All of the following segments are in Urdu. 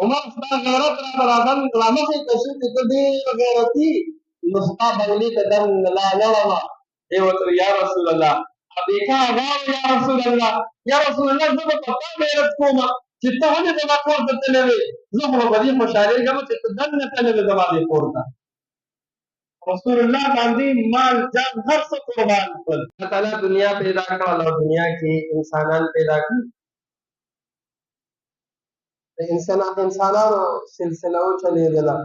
عمر ستا غیرت رامخې کشي چې ته ډېر غیرتي نو ستا بنګلې ته دننه لاړه وه. دی ورته یا رسول الله ابیکا غواړم یا رسول الله، یا رسول الله زه به په تا غیرت کوم چې ته ولې زما کور ته تللی وې، زه خو به په دې خوشحالېږم چې ته دننه تللی وې زما دې کور ته. رسول الله باندې مال جان هر څه قربان کړل. الله تعالی دنیا پیدا کړل او دنیا کې انسانان پیدا کړل. د انسانانو سلسله وچلېدله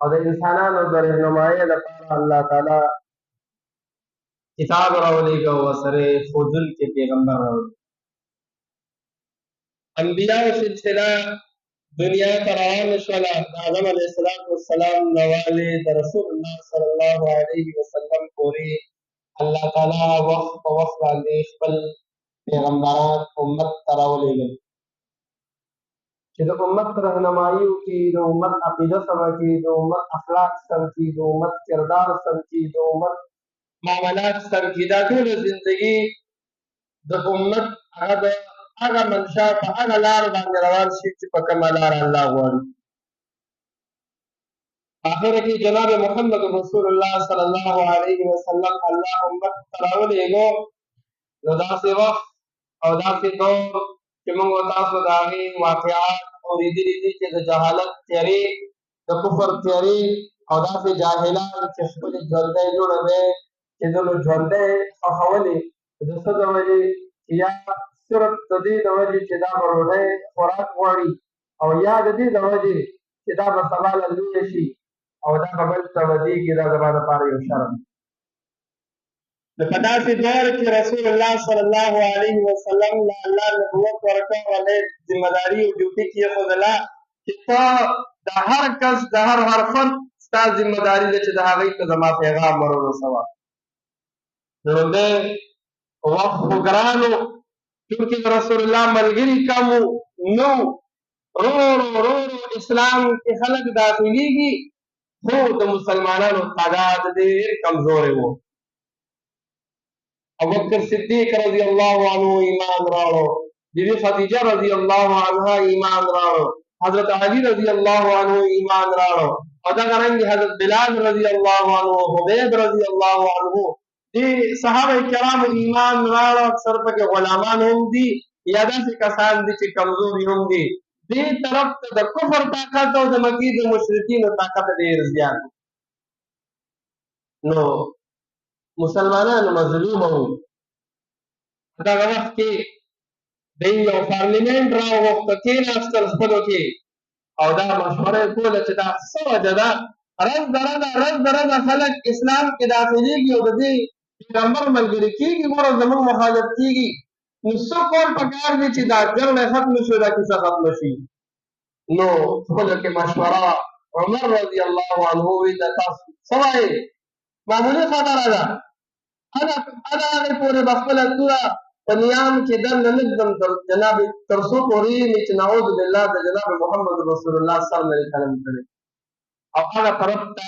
او د انسانانو د رهنمایۍ لپاره الله تعالی کتاب راولېږه او ورسره ښودونکی پیغمبر راولېږه. انبیاءو سلسله دنیا ته روانه شوله. د آدم علیه السلام نه والې د رسول الله صلی الله علیه وسلم پورې الله تعالی وخت په وخت باندې خپل پیغمبران امت ته راولېږل چې د امت رهنمایي وکړي، د امت عقیده سمه کړي، د امت اخلاق سم کړي، د امت کردار سم کړي، د امت معاملات سم کړي. دا ټوله زندګي د امت هغه منشا په هغه لار باندې روان شي چې په کومه لار الله غواړي. آخر کې جناب محمد رسول الله صلی الله علیه وسلم الله امت ته راولېږو. نو داسې وخت او داسې دور چې موږ تاسو د هغې واقعات اورېدلي دي چې د جهالت تیارې، د کفر تیارې او داسې جاهلان چې خپلې ژوندی جوړه دی چې د نو ژوندی خوښولې د څه د وجې چې یا صرف د دې د وجې چې دا به ډوډۍ خوراک غواړي او یا د دې د وجې چې دا به سبا له لویه شي او دا به بل ته ودېږي. دا زما دپاره یو شرم. نو په داسې دور کې رسول الله صلی الله علیه وسلم له الله نبوت ورکړ او هغې ذمهداري او ډیوټي کېښودله چې ته د هر کس د هر فرد ستا ذمهداري ده چې د هغوی ته زما پیغام ور ورسوه. نو لومړی وخت خو ګران و، چونکې د رسول الله ملګري کم و، نو ورو اسلام کې خلک داخلېږي، خو د مسلمانانو تعداد ډېر کمزوری و. ابوبکر صدیق رضی الله عنه ایمان راوړو، بیبي خدیجه رضی الله عنها ایمان راوړو، حضرت علی رضی الله عنه ایمان راوړو، او دغه رنګ حضرت بلال رضی الله عنه، حبیب رضی الله عنه، دې صحابه کرامو ایمان راوړو. اکثر پکې غلامان هم دي یا داسې کسان دي چې کمزوري هم دي. دې طرف ته د کفر طاقت او د مکې د مشرکینو طاقت ډېر زیات. نو مسلمانانو مظلومه وو. دغه وخت کې دوی یو پارلیمنټ راوغوښته، کېناستل خپلو کې او دا مشوره یې کوله چې دا څه وجه ده، رز درزه خلک اسلام کې داخلېږي او د دې پیغمبر ملګري کېږي، ګوره زموږ مخالف کېږي. نو څه کول پکار دي چې دا جګړه ختمه شي، دا کیسه ختمه شي. نو خپلو کې مشوره عمر رضی الله عنه وی دا تاسو څه وایې؟ معمولي خبره ده. انا هغې پورې به خپله توره په نیام کې دننه نه ږدم جناب تر څو پورې مې چې نعوذ بالله د جناب محمد رسول الله سر نه قلم کړی او هغه طرف ته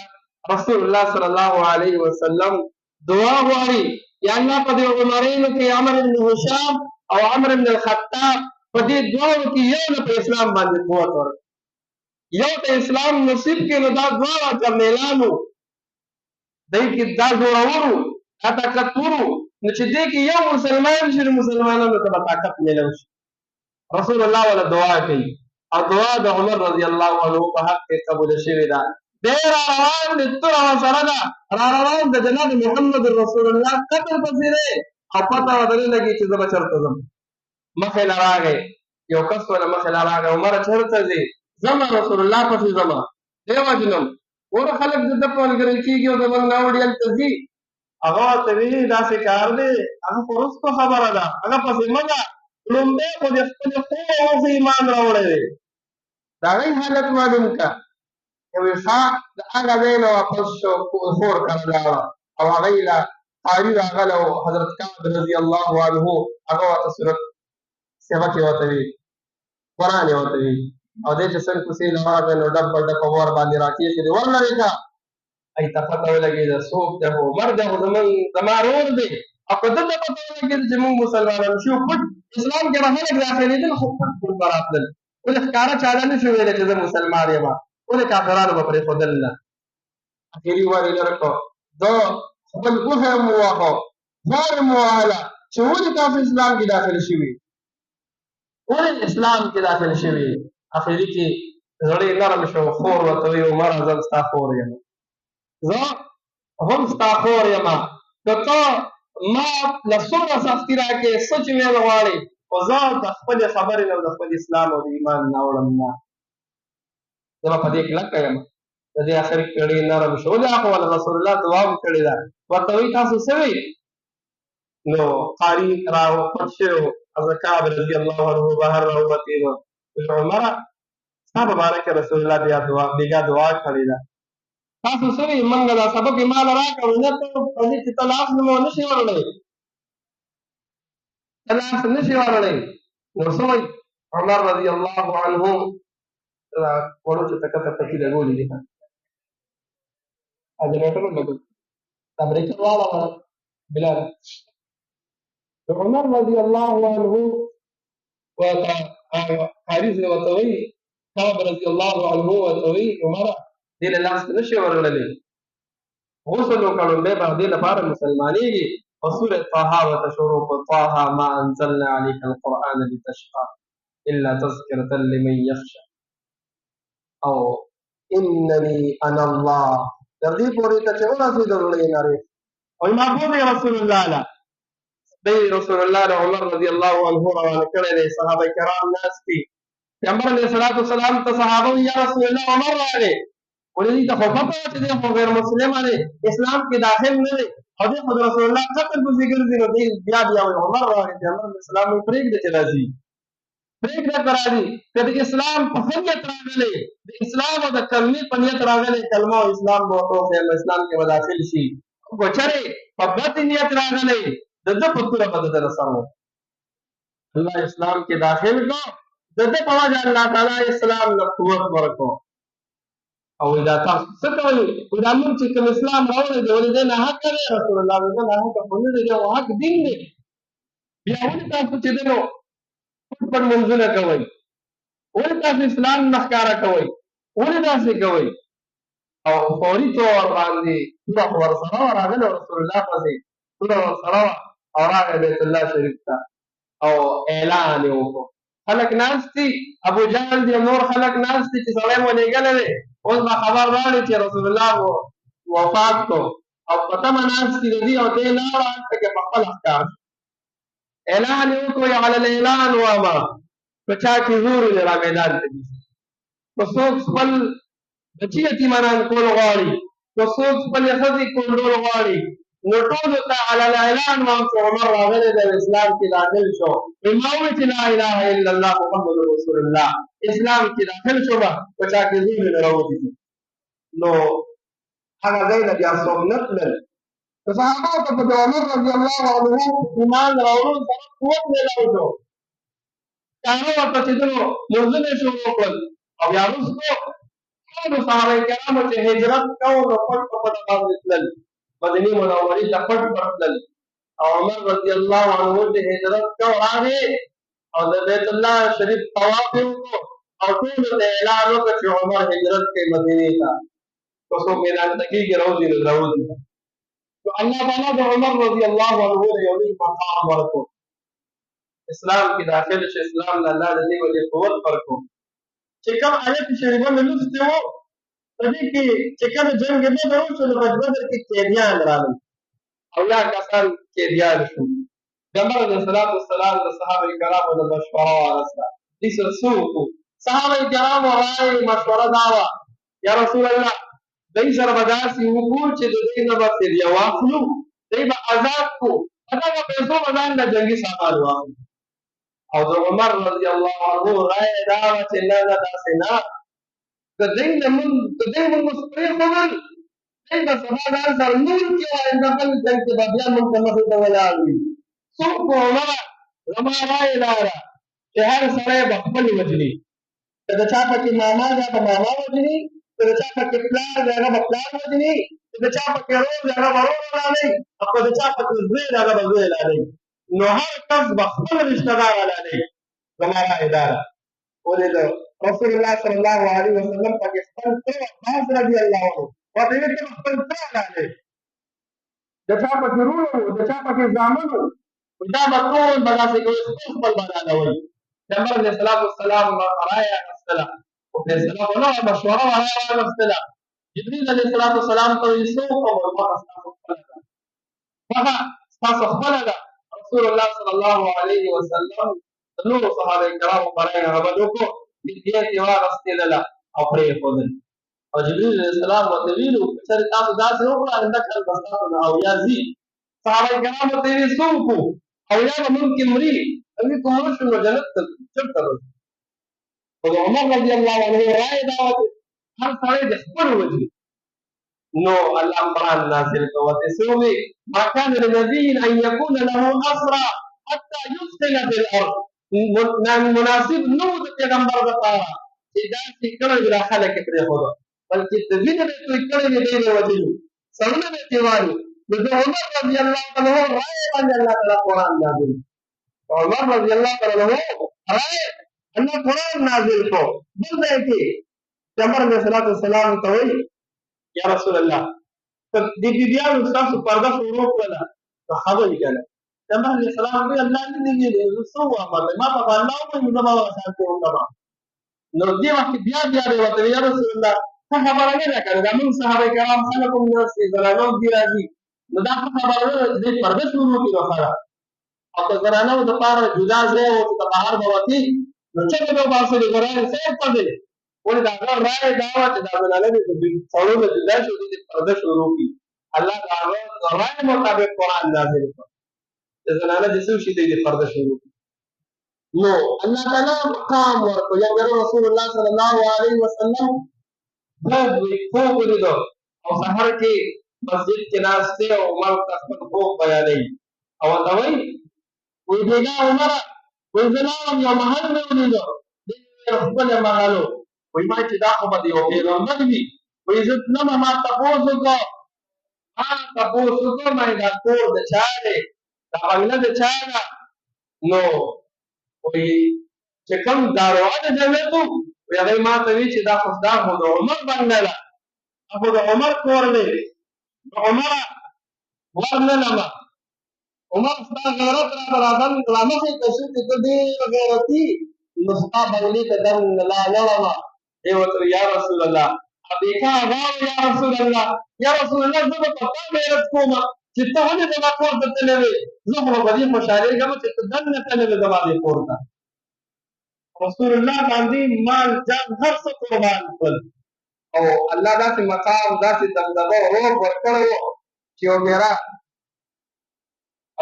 رسول الله صلی الله علیه وسلم دعا غواړي، یا الله په دې عمرینو کې عمر بن هشام او عمر بن الخطاب په دې دواړو کې یو نه په اسلام باندې قوت ورکړي، یو ته اسلام نصیب کړي. نو دا دواړه جرنیلان وو، دوی کې دا زورور وو، دا طاقتور وو. نو چې دې کې یو مسلمان شي نو مسلمانانو ته به طاقت میلو شي. رسول الله ولا دعا کوي او دعا د عمر رضی الله عنه په حق کې قبول شوې ده. دی را روان د توره ورسره ده، را روان د جناب محمد رسول الله قبر پسې دی او پته ورته نه لګي چې زه به چېرته ځم. مخې له راغی یو کس ونه مخې له راغی، عمره چېرته ځې؟ ځمه رسول الله پسې ځمه، دی وجنم. ګوره خلک د ده په ملګري کېږي او زموږ نه وړي هلته ځي. هغه ورته ویلي داسې کار دی، هغه خو وروستو خبره ده، هغه پسې مه ځه، لومړی خو د خپلې خور او ښځې ایمان راوړی دی، د هغوی حالت معلوم کړه. وایي ښه، د هغه ځای نه واپس شو، خور کره لاړه او هغوی له قاري راغله او حضرت کعب رضی الله عنه هغه ورته صورت سبق یې ورته وي، قرآن یې ورته وي او دی چې څنګ کوڅې له ورغی نو ډب په ډب په ور باندې راکېښودې، ور لرې کړه. ای ته پته ولګېده څوک دی، خو عمر دی، خو زما رور دی. او که ده ته پته ولګېده چې موږ مسلمانان شو، پټ اسلام کې به خلک داخلېدل خو پټ به راتلل. ولې ښکاره چاله نه شو ویلی چې زه مسلمان یم ولې کافرانو به پرېښودل نه اخري وار یې لره کړ ده خپل ګوښه یې مو وواهه خور یې مو ووهله چې ولې تاسو اسلام کې داخل شوي ولې اسلام کې داخل شوي اخري کې زړه یې نرم شو خور ورته وایي عمره زه ستا خور یم زه هم ستا خور یم که ته ما له څومره سختي راکړې څه چې ویل غواړې خو زه د خپلې خبرې نه د خپل اسلام او د ایمان نه اوړم نه زه به په دې کلکه یم د دې اخر کې کړي نرم شو ولې هغه ول رسول الله دعا هم کړې ده ورته وایي تاسو څه وایي نو قاري را پټ شوی و حضرت کعب رضي الله عنه بهر راووتې نو عمره ستا په باره کې رسول الله بېګا دعا کړې ده تاسو څه وایي موږ دا سبق یې ماله راکړو نه ته په دې کې ته لاس مو نه شي وړلی ته لاس نه شي وړلی نو څه وایي عمر رضي الله عنه وړو چې تکته پکې لګولې دي جنریټر لګول دا بریکر والا بلال عمر رضي الله عنه حارث ورته وایي کعب رضي الله عنه ورته وایي عمره دې له لاس نه شي ورغلی غسل وکړو بیا به دې لپاره مسلمانېږي په سورة طه ورته شروع کړو طه ما انزلنا عليك القرآن لتشقى إلا تذكرة لمن يخشى او إنني أنا الله تر دې پورې ته چې ورسېدلو یې نارې او محبوب رسول الله له دی رسول الله له عمر رضي الله عنه روانه کړی دی صحابه کرام ناست دي پیغمبر علیه الصلاة والسلام ته صحابه یا رسول الله عمر راغی ولې دې ته خو پته وه چې دی خو غیر مسلمه دی اسلام کې داخل نه دی او دی خو د رسول الله قتل پسې ګرځي نو دی بیا وایي عمر راغی پیغمبر علیه السلام وایي پرېږده چې راځي پرېږده که راځي که د اسلام په ښه نیت راغلی د اسلام او د کلمې په نیت راغلی کلمه او اسلام به ورته وښیم اسلام کې به داخل شي خو چېرې په بد نیت راغلی د ده په توره به د ده سر و الله اسلام کې داخل کړو د ده په وجه الله تعالی اسلام له قوت ورکړو او دا تاسو څه کوئ دا موږ چې کوم اسلام راوړی دی ولې دی ناحقه دی رسول الله وایي نه ناحقه خو نه دی دی حق دین دی بیا ولې تاسو چې دی نو پټ پټ منځونه کوئ ولې تاسو اسلام نه ښکاره کوئ ولې داسې کوئ او فوري طور باندې توره خو ورسره وه راغلی رسول الله پسې توره ورسره وه او راغی بیت الله شریف ته او اعلان یې وکړو خلک ناست دي ابو جهل دي نور خلک ناست دي چې سړی مو لېږلی دی اوس به خبر راوړي چې رسول الله وفات کړو او په تمه ناست دي د دې او دې لاړه هلته کې په خپله ښکار شو اعلان یې وکړو علی الاعلان واما په چا کې زور دی را میدان ته ځي که څوک خپل بچي یتیمانان کول غواړي که څوک خپلې ښځې کونډول غواړي نو ټولو ته علی الاعلان وام چې عمر راغلی دی اسلام کې داخل شو ما وویل چې لا اله الا الله محمد رسول الله اسلام کې داخل شو به په چا کې زور نه راوځي نو هغه ځای نه بیا څوک نه تلل صحابه ته په عمر رضي الله عنه ایمان راوړلو سره قوت میلاو شو ښکاره ورته چې دنو لمونځونه یې شروع کړل او بیا وروستو ټولو صحابه کرامو چې هجرت کوو نو پټ په پټه باندې تلل مدینې منورې ته پټ پټ تلل او عمر رضي الله عنه چې هجرت کو راغی او د بیت الله شریف طواف یې وکړو او ټولو ته اعلان وکړ چې عمر هجرت کوي مدینې ته که څوک میدان ته کېږي راوځي نو راوځي نو الله تعالی د عمر رضي الله عنه یو لوی مقام ورکړو اسلام کې داخل شو اسلام له الله د دې وجې قوت ورکړو چې کوم آیت شریفه مې لوستی و په دې کې چې کله جنګ بدر وشو نو په بدر کې قیدیان راغلل او یا کسان قیدیان شو پیغمبر علیه الصلاة والسلام د صحابه کرامو د مشوره واخیسته دې سره څه وکړو صحابه کرامو رایې مشوره دا وه یا رسول الله دوی سره به داسې وکړو چې د دوی نه به فدیه واخلو دوی به آزاد کړو په دغه پیسو به ځان له جنګي سامان واخلو او د عمر رضی الله عنه رایې دا وه چې نه نه داسې نه که دوی مونږ پرېښودل دوی به سبا ځان سره نور کې وایي د بل جنګ کې به بیا مونږ ته مخې ته ولاړ وي څوک به عمره زما رایې دا ده چې هر سړی به خپلې وجني که د چا پکې ماما دی به ماما وجني که د چا پکې پلار دی هغه به پلار وجني که د چا پکې رور دی هغه به رور ولالئ او که د چا پکې زوی دی هغه به زوی ولالئ نو هر کس به خپل رشته دار ولالئ زما رایې دا ده ولد رسول الله صلى الله عليه وسلم پاکستان ته عباس رضی الله عنه ورته ویل ته خپل ځای د چا پکې رونه وو د چا پکې زامن وو دا به ټول به داسې کوي خپل بیانوي پیغمبر علیه الصلاة والسلام رایه اخیستله خو فیصله خو نه وه مشوره وه رایه واخیستله جبریل علیه الصلاة والسلام ته ویل څه وکړم خوښه ستاسو خپله ده خوښه ستاسو خپله ده رسول الله صلی الله علیه وسلم د نورو صحابه کرامو په رایه عمل وکړو جدیت یې واخیستېدله او پرېښودل او جبريل عليه السلام ورته ویلو که چېرې تاسو داسې وکړو آینده کال به ستاسو نه اویا ځي صحابه کرام ورته ویل څه وکړو اویا به ممکن مري وي که مړه شو نو جنت ته چېرته به ځو خو د عمر رضي الله عنه رایې دا وه چې هر سړی د خپل وجې نو الله قرآن نازل کړ ورته څه وویل ما كان لنبي ان يكون له اسرى حتى يثقل في الارض مناسب نو د پیغمبر لپاره چې داسې کړی وي دا خلک یې پرېښوده بلکې د وینې به توی کړی وي دی به یې وژلي سرونه به یې تېروالي نو د عمر رضي الله عنه رایې باندې الله تعالی قرآن نازل عمر رضي الله عنه رایې الله قرآن نازل کړو بل ځای کې پیغمبر علیه الصلاة والسلام ته وایي یا رسول الله که د بیبیانو ستاسو پرده شروع کړله نو ښه به وي که نه پیغمبر علیه السلام وایي الله نه دي ویلي زه څه ووایم ما ته به الله ووایي نو زه به هغه شان پرې وکړم نو دې وخت کې بیا دی ورته یا رسول الله ښه خبره نه ده که نه دا موږ صحابه کرام خلک هم ناست دي زنانه هم دي راځي نو دا ښه خبره نه ده چې دوی پرده شروع کړي نو ښه ده او که زنانو دپاره جدا ځای و چې د بهر به وتې نو چغې به وباسلې ګرانې صاحب ته دی ولې د هغه رایې دا وه چې دا زنانه دې د سړو نه جدا شي دوی دې پرده شروع کړي الله د هغه رایې مطابق قرآن نازل کړ چې زنانه دې څه وشي دوی دې پرده شروع کړي نو الله تعالی مقام ورکړو یا رسول الله صلی الله علیه وسلم خوب ولیدو او سحر کې مسجد کې ناست دی او عمر ته خپل خوب بیانوي او ورته وایي وایي بېګا عمره وایي زه لاړم یو محل مې ولیدو دی ښکلی محل و وایي ما چې دا خو به د یو پیغمبر وي وایي زه تلمه ما تپوس وکړو ما دا کور د چا دی دا بنګله د چا ده نو وایي چې کوم داروغه د جنت و وایي هغوی ما ته وایي چې دا خو د عمر بنګله ده دا خو د عمر کور دی نو عمره ورننمه عمر ستا غیرت راته رامخې که شو چې ته ډېر غیرتي نو ستا بنګلې ته دننه لا لړمه ای ورته یا رسول الله ابیکا غواړو یا رسول الله یا رسول الله زه به په تا غیرت کومه چې ته ولې زما کور ته تللی وې زه خو به په دې خوشحالېږم چې ته دننه تللی وې زما دې کور ته رسول الله باندې مال جان هر څه قربان کړل او الله داسې مقام داسې دبدبه روب ورکړی و چې یو میرا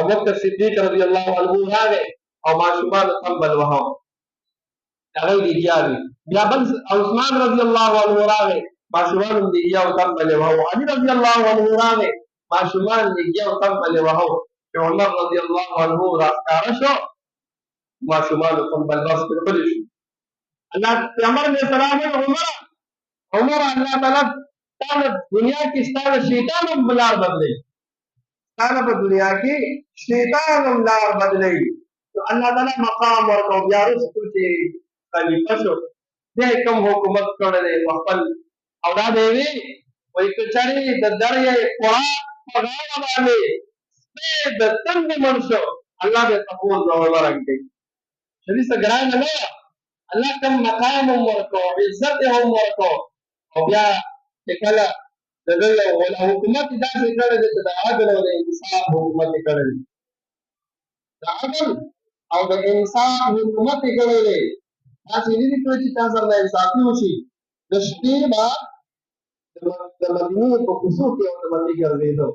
ابوبکر صدیق رضی الله عنه راغی او ماشومانو تمبل وهو هغه دیګیا وي بیا بل عثمان رضی الله عنه راغی ماشومان دیګیا او تمبل وهو علي رضی الله عنه راغی ماشومان دیګیا او تمبل وهو چې عمر رضی الله عنه راښکاره شو ماشومان تمبل بس کړل شو الله پیغمبر علیه السلام عمر الله تعالی ستاسو دنیا کې ستاسو شیطان هم لار بدلوي ستاسو په دنیا کې شیطان هم لار بدلوي نو الله تعالی مقام ورکړو بیا وروسته چې خلیفه شو بیا یې کوم حکومت کړی دی په خپل اولاد یې وي وایي که چېرې د درې قرآن په غاړه باندې سپی د تندې مړ شو الله به یې تپوس به ورنږدي شدي څه ګرانه نه وه الله کوم مقام هم ورکړو عزت یې هم ورکړو او بیا چې کله د ده حکومت یې داسې کړی دی چې د عدل او د انصاف حکومت یې کړی دی د عدل او د انصاف حکومت یې کړی دی داسې نه دي کړی چې چا سره ناانصافي وشي د شپې به د مدینې په کوڅو کې او د مندې ګرځېده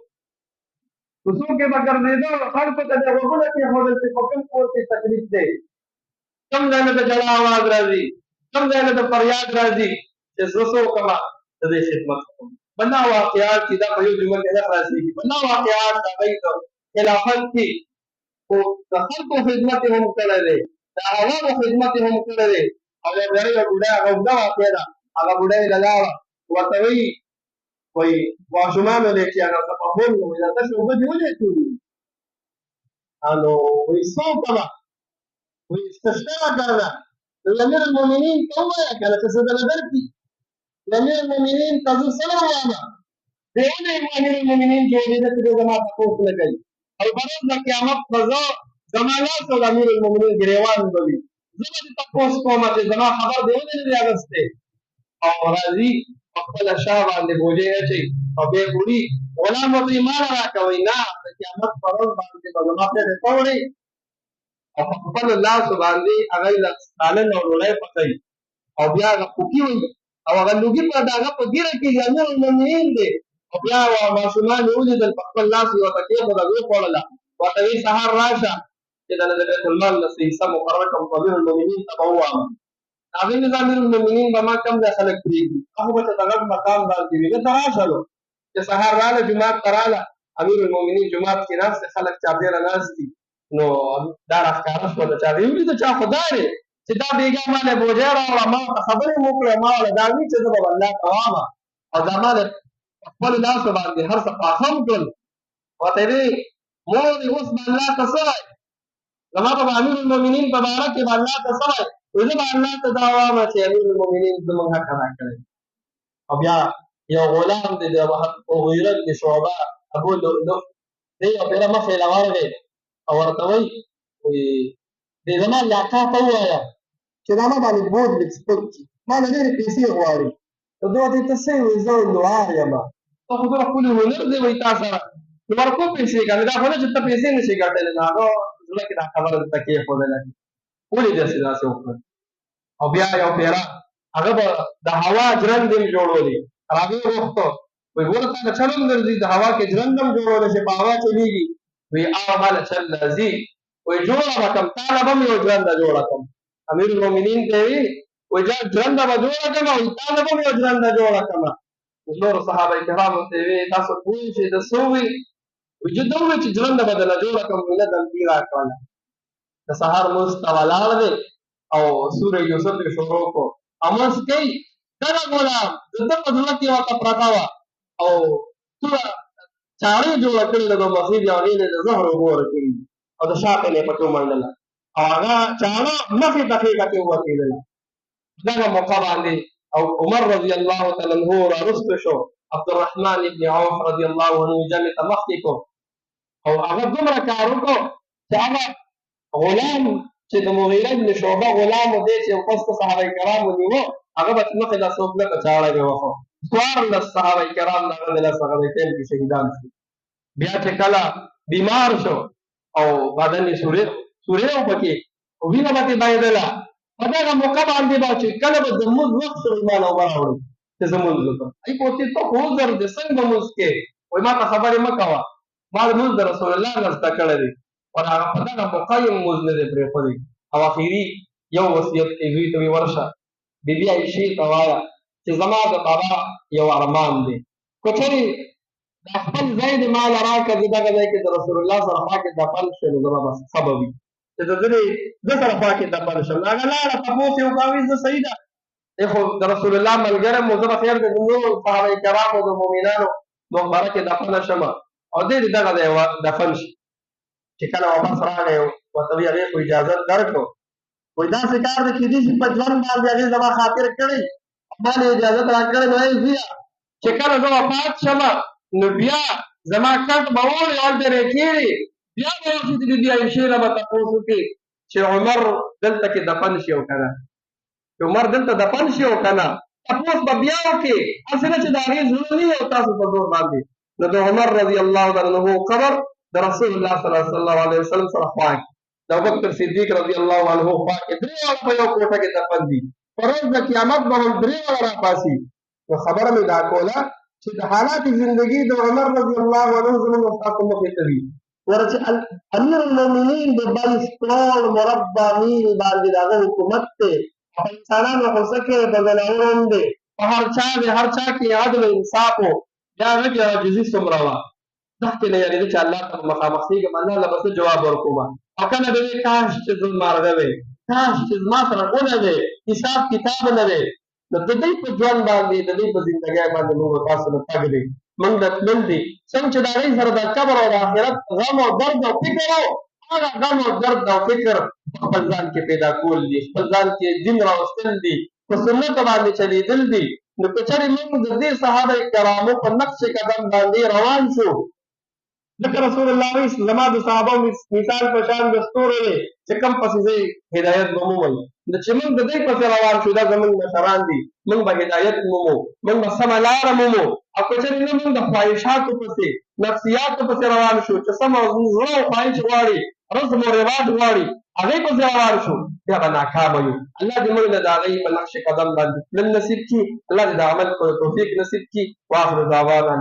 کوڅو کې به ګرځېده خلکو ته د غوږونه کېښودل چې په کوم کور کې تکلیف دی کوم ځای نه د ژړا اواز راځي کوم ځای نه د فریاد راځي چې زه څه وکړمه د دې خدمت وکړم بنا واقعات چې دا په یو جمله کې نه خلاصېږي بنا واقعات د هغوی د خلافت کې خو د خلکو خدمت یې هم کړی دی د عوامو خدمت یې هم کړی دی او یو ځای یو بوډۍ هغه اوږده واقعه ده هغه بوډۍ له لاړه ورته وایي ماشومانو دی چې هغه تفاهم نو وایي دا تشې اوبه دې ولې ټولې نو وایي څه وکړمه وایي څه شته راته ده امیر المؤمنین ته ووایه کنه چې څه درله درکړي امیر المؤمنین ته زه څه نه وایم دی ولې امیر المؤمنین جوړېده چې دی زما تپوس نه کوي او په ورځ د قیامت به زه زما لاس او د امیر المؤمنین ګریوان به وي زه به دې تپوس کوم چې زما خبر دی ولې نه دی اخیستی او راځي په خپله شا باندې بوجۍ اچوي او بیا یې وړي غلام ورته وایي ماله راکوئ نه د قیامت په ورځ باندې به زما پرېښې ته وړئ او په خپلو لاسو باندې هغه یې سالن او ډوډۍ پخوي او بیا هغه پوکي وي او هغه لوګي په د هغه په ږیره کې امیر المؤمنین دی او بیا ماشومان یې ولیدل په خپل لاس یې ورته کېښوده ویې خوړله ورته وایي سهار راشه چې د بیت المال نه څه حصه مقرره کړم په امیر المؤمنین ته به ووایم هغې ویل امیر المؤمنین به ما کم ځای خلک پرېږدي هغه به چې د غټ مقام باندې وي دلته راشه نو چې سهار راله جومات ته راله امیر المؤمنین جومات کې ناست دی خلک چاپېره ناست دي نو دا راښکاره شوه د چا هغې ولیده چې خو دا دی چې دا بېګا ما له بوجۍ راوړه ما ورته خبرې مو وکړې ما وله دا وي چې زه به الله ته وایم او دا ما له خپلو لاسو باندې هر څه پاخه هم کړل ورته یې ویې مورې اوس به الله ته څه وایي زما په امیر المؤمنین په باره کې به الله ته څه وایي وایي زه به الله ته دا وایم چې امیر المؤمنین زموږ حق ادا کړی او بیا you Ghulam the the مغیرة bin شعبه Abu لؤلؤ the you پېره مخې له ورغی او ورته وایي دی زما لاکا ته ووایه چې دا ما باندې بوج لږ سپک کړي ما نه ډېرې پیسې غواړي نو ده ورته ته څه یې وایي زه لوهار یم ته خو دومره ښکلي هنر دی وایي تا سره نو ورکو پیسې که دا خو نه چې ته پیسې نشي ګټلی نو هغه زړه کې دا خبره درته کېښودله ولې داسې داسې وکړل او بیا یو پېره هغه به د هوا جرند هم جوړولې هغې غوښتو وایي ګوره تا که چل هم ګرځي د هوا کې جرند هم جوړولی شي په هوا چلېږي وایي هغه ماله چل راځي وایي جوړه به کړم تا له به م یو جرنده جوړه کړم امیر المؤمنین ته یې وایي جرنده به جوړه کړم او تا له به م یو جرنده جوړه کړم نورو صحابه کرامو ته یې ویې تاسو پوه شئ د څه ووایي وایي زه ده ووایي چې جرنده به درله جوړه کړم وایي نه دلګي راکړله د سهار لمونځ ته ولاړ دی او سوره یوسف یې شروع کړو او لمونځ کوي دغه غلام د ده په زړه کې ورته پرته وه او توره چاړې جوړه کړې ده د مسجد او هغې نه د زهر اوبه ورکړي او د شاته نه یې پکې ومنډله او هغه چاړه مخې ته خېږه کې ووتېدله دغه موقع باندې او عمر رضی الله تعالی عنه رارسته شو عبدالرحمن ابن عوف رضی الله عنه جمع ته مخکې کړو او هغه دومره کار وکړو چې هغه غلام چې د مغیره بن شعبه غلام و دی چې یو کس ته صحابه کرامو نیوه هغه به مخې ته څوک نه په چاړه یې وخو څوارلس صحابه کرام د هغه د لاسه هغه د ټیم کې شهیدان شو بیا چې کله بیمار شو او بدن یې سورې و پکې وینه به ترې بهېدله په دغه موقع باندې به چې کله به د لمونځ وخت شو ما له اوبه راوړئ چې زه لمونځ وکړم ای په ورته ته خو عذر دی څنګه لمونځ کوې وایي ما ته خبرې مه کوه ما لمونځ د رسول الله نه زده کړی دی او هغه په دغه موقع یې لمونځ نه دی پرېښودی او اخري یو وصیت یې زوی ته ویې ورشه بیبي عایشې ته وایه چې زما د بابا یو ارمان دی که چېرې دا خپل ځای دې ما له راکړه زه دغه ځای کې د رسول الله سره خوا کې دفن شم نو زما به ښه به وي چې د ده سره خوا کې دفن شم نو هغه لاړه تپوس یې وکړه وایي زه صحیح ده دی خو د رسول الله ملګری م زه به خیر د نورو صحابه کرامو د مؤمنانو مقبره کې دفنه شم او دی دې دغه ځای دفن شي چې کله واپس راغی ورته وایي هغې خو اجازه درکړو وایي داسې کار دی کېدای شي په ژوند باندې هغې زما خاطر کړی ما له اجازت راکړې نو ای زویه چې کله زه وفات شم نو بیا زما کټ به وړې هلته یې کېږي بیا به یو چې د بیبي عایشې نه به تپوس وکړي چې عمر دلته کې دفن شي او که نه چې عمر دلته دفن شي او که نه تپوس به بیا وکړي هسې نه چې د هغې زړه نه او تاسو په زور باندې نو د عمر رضی الله تعالی عنه قبر د رسول الله صلی الله علیه وسلم سره خوا کې د ابوبکر صدیق رضی الله عنه خوا کې درې واړه په یو کوټه کې دفن دي په ورځ د قیامت به هم درې واړه راپاسي نو خبره مې دا کوله چې د حالات زندگی د عمر رضی الله عنه زموږ تاسو مخې ته وي ورته امیر المؤمنین د بلخ ټول مربع میل باندې د هغه حکومت دی په انسانانو غوسه کې په ځناورو هم دی په هر چا کې عدل و انصاف و بیا هغه کې عاجزي څومره وه دښتې نه یارېده چې الله ته مخامخ کېږم الله له به څه جواب ورکوم او کله به وي کاش چې زه مارغه وې کاش چې زما سره ونه وې حساب کتاب نه وې نو د دوی په ژوند باندې د دوی په زندګۍ باندې موږ تاسو نه تګ دی موږ د تلل دي څنګه چې د هغوی سره د قبر او د آخرت غم او درد او فکر و هغه غم او درد او فکر خپل ځان کې پیدا کول دي، خپل ځان کې دین راوستل دي، په سنت باندې چلیدل دي. نو که چېرې موږ د دې صحابه کرامو په نقش قدم باندې روان شو، ځکه رسول الله وایي زما د صحابه مثال په شان د ستورو دی چې کوم پسې ځئ هدایت به مومئ. نو چې موږ د دوی پسې روان شو، دا زموږ مشران دي، موږ به هدایت مومو، موږ به سمه لاره مومو. او که چېرې نه موږ د خواهشاتو پسې نفسیاتو پسې روان شو چې سمه زړه او خواهش غواړي، رسم او رواج غواړي، هغې پسې روان شو، بیا به ناکامه یو. الله دې موږ له د هغوی په نقش قدم باندې تلل نصیب کړي. الله دې د عمل توفیق نصیب کړي. واخر دعوانا